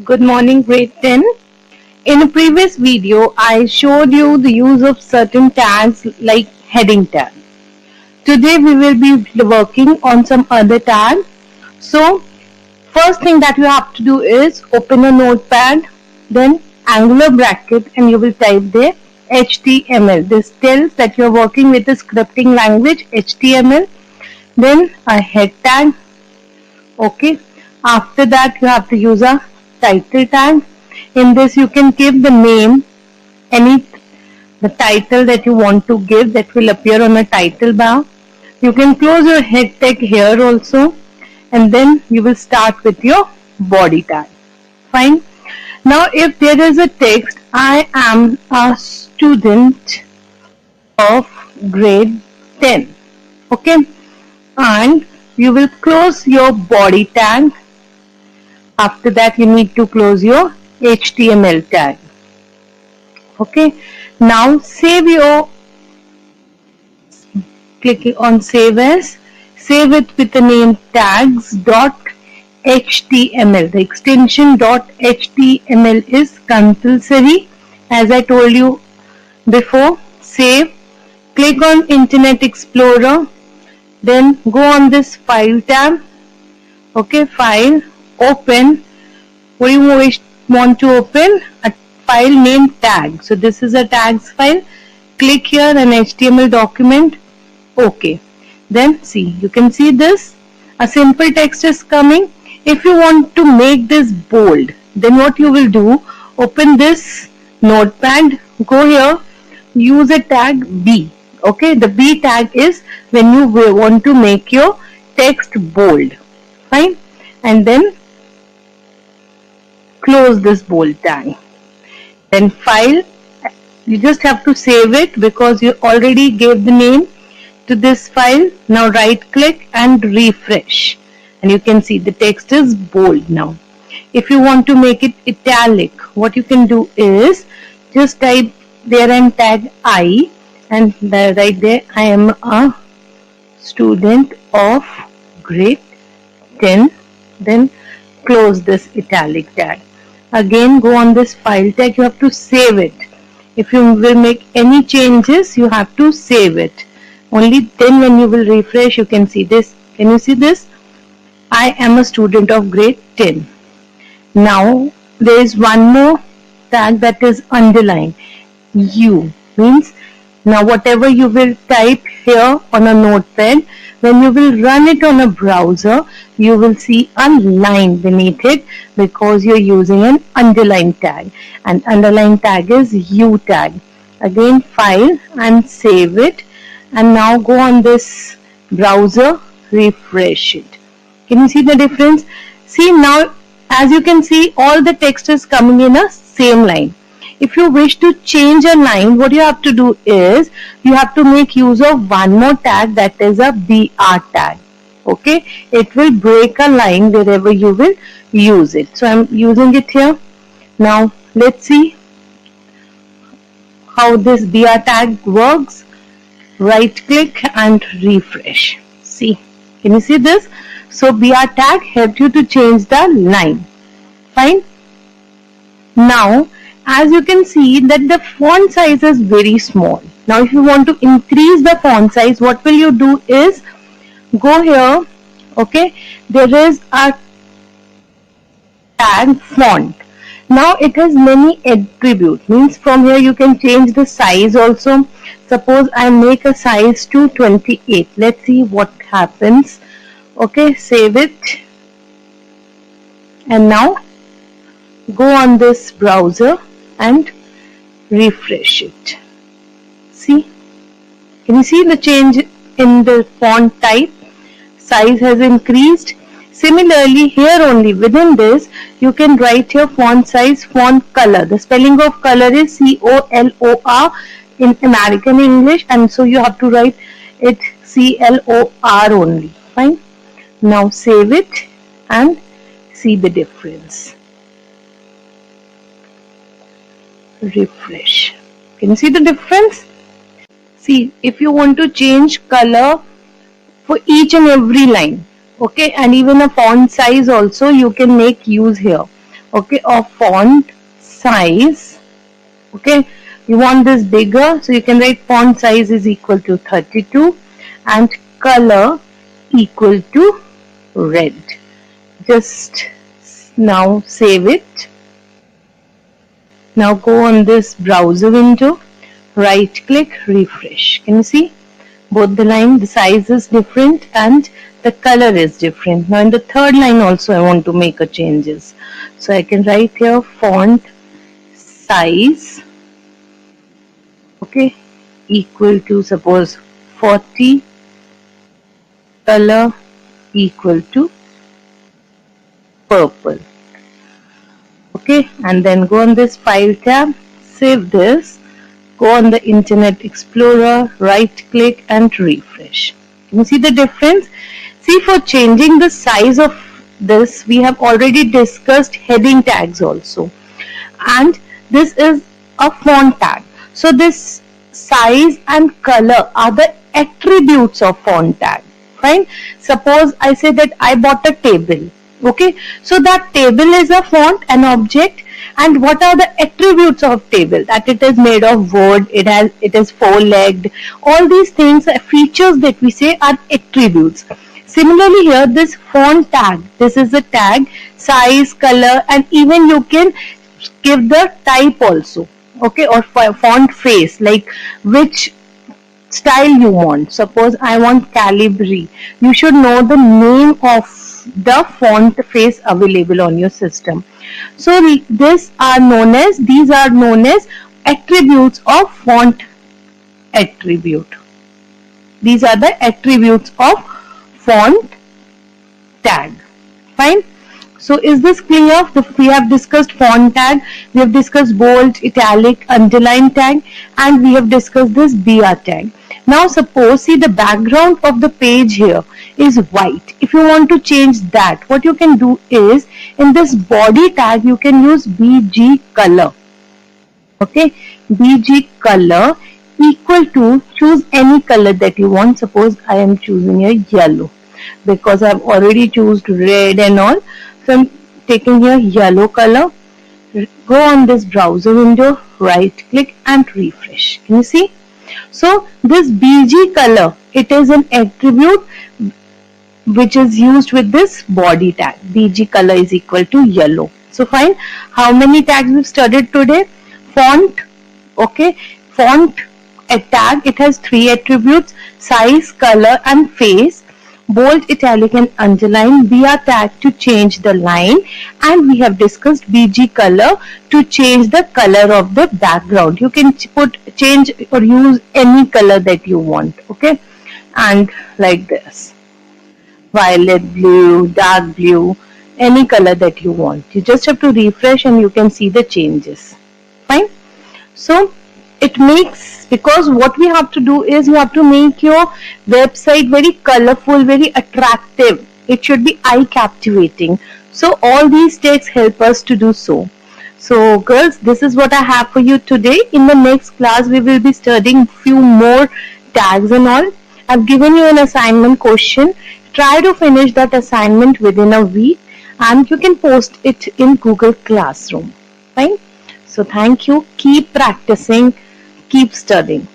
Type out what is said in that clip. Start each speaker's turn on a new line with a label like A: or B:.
A: Good morning, grade 10. In a previous video, I showed you the use of certain tags like heading tag. Today we will be working on some other tag. So, first thing that you have to do is open a notepad, then angular bracket, and you will type there HTML. This tells that you are working with a scripting language HTML. Then a head tag. Okay. After that, you have to use a title tag. In this, you can give the name, the title that you want to give that will appear on a title bar. You can close your head tag here also, and then you will start with your body tag. Fine. Now, if there is a text, I am a student of grade 10. Okay. And you will close your body tag. After that, you need to close your HTML tag. Okay. Now save your, clicking on save as, save it with the name tags.html. The extension .html is compulsory. As I told you before, save, click on Internet Explorer, then go on this file tab. Okay, file, open. What do you want to open? A file named tag. So this is a tags file. Click here, an HTML document. Okay. Then see, you can see this. A simple text is coming. If you want to make this bold, then what you will do, open this notepad, go here, use a tag B. Okay, the B tag is when you want to make your text bold. Fine. And then close this bold tag. Then file, you just have to save it because you already gave the name to this file. Now right click and refresh, and you can see the text is bold now. If you want to make it italic, what you can do is just type there and tag I, and right there, I am a student of grade 10. Then close this italic tag. Again, go on this file tag. You have to save it. If you will make any changes, you have to save it. Only then when you will refresh, you can see this. Can you see this? I am a student of grade 10. Now, there is one more tag that is underlined. U means, now whatever you will type here on a notepad, when you will run it on a browser, you will see a line beneath it because you're using an underline tag. And underline tag is U tag. Again, file and save it. And now go on this browser, refresh it. Can you see the difference? See now, as you can see, all the text is coming in a same line. If you wish to change a line, what you have to do is, you have to make use of one more tag, that is a BR tag. Okay, it will break a line wherever you will use it. So I'm using it here. Now let's see how this BR tag works. Right click and refresh. See, can you see this? So BR tag helped you to change the line. Fine. Now, as you can see that the font size is very small. Now if you want to increase the font size, what will you do is, go here. Okay, there is a tag font. Now it has many attributes, means from here you can change the size also. Suppose I make a size to 28. Let's see what happens. Okay, save it. And now go on this browser and refresh it. See, can you see the change in the font type? Size has increased. Similarly, here only within this, you can write your font size, font color. The spelling of color is COLOR in American English, and so you have to write it CLOR only. Fine. Now save it and see the difference. Refresh. Can you see the difference? See, if you want to change color for each and every line, okay, and even a font size also you can make use here. okay, of font size. Okay, you want this bigger, so you can write font size is equal to 32 and color equal to red. Just now save it. Now go on this browser window, right click, refresh. Can you see? Both the line, the size is different and the color is different. Now in the third line also I want to make a changes. So I can write here font size, okay, equal to suppose 40, color equal to purple. Okay, and then go on this file tab, save this, go on the Internet Explorer, right click and refresh. Can you see the difference? See, for changing the size of this, we have already discussed heading tags also, and this is a font tag. So this size and color are the attributes of font tag. Fine. Suppose I say that I bought a table. Okay, so that table is a font, an object, and what are the attributes of table? That it is made of wood, it is four-legged. All these things, features that we say are attributes. Similarly here, this font tag, this is a tag, size, color, and even you can give the type also. Okay, or font face, like which style you want. Suppose I want Calibri. You should know the name of the font face available on your system. So these are known as attributes of font attribute. These are the attributes of font tag. Fine. So is this clear? We have discussed font tag, we have discussed bold, italic, underline tag, and we have discussed this BR tag. Now suppose, see, the background of the page here is white. If you want to change that, what you can do is, in this body tag, you can use BG color. Okay, BG color equal to, choose any color that you want. Suppose I am choosing a yellow because I have already chosen red and all. So I'm taking here yellow color. Go on this browser window, right click and refresh. Can you see? So this BG color, it is an attribute which is used with this body tag. BG color is equal to yellow. So fine. How many tags we've studied today? Font, okay, font a tag, it has 3 attributes: size, color and face. Bold, italic and underline. BR tag to change the line, and we have discussed BG color to change the color of the background. You can change or use any color that you want. Okay, and like this, violet, blue, dark blue, any color that you want. You just have to refresh and you can see the changes. Fine. So it makes, because what we have to do is you have to make your website very colorful, very attractive. It should be eye captivating. So all these steps help us to do so. So girls, this is what I have for you today. In the next class, we will be studying few more tags and all. I've given you an assignment question. Try to finish that assignment within a week and you can post it in Google Classroom. Fine. So thank you. Keep practicing. Keep studying.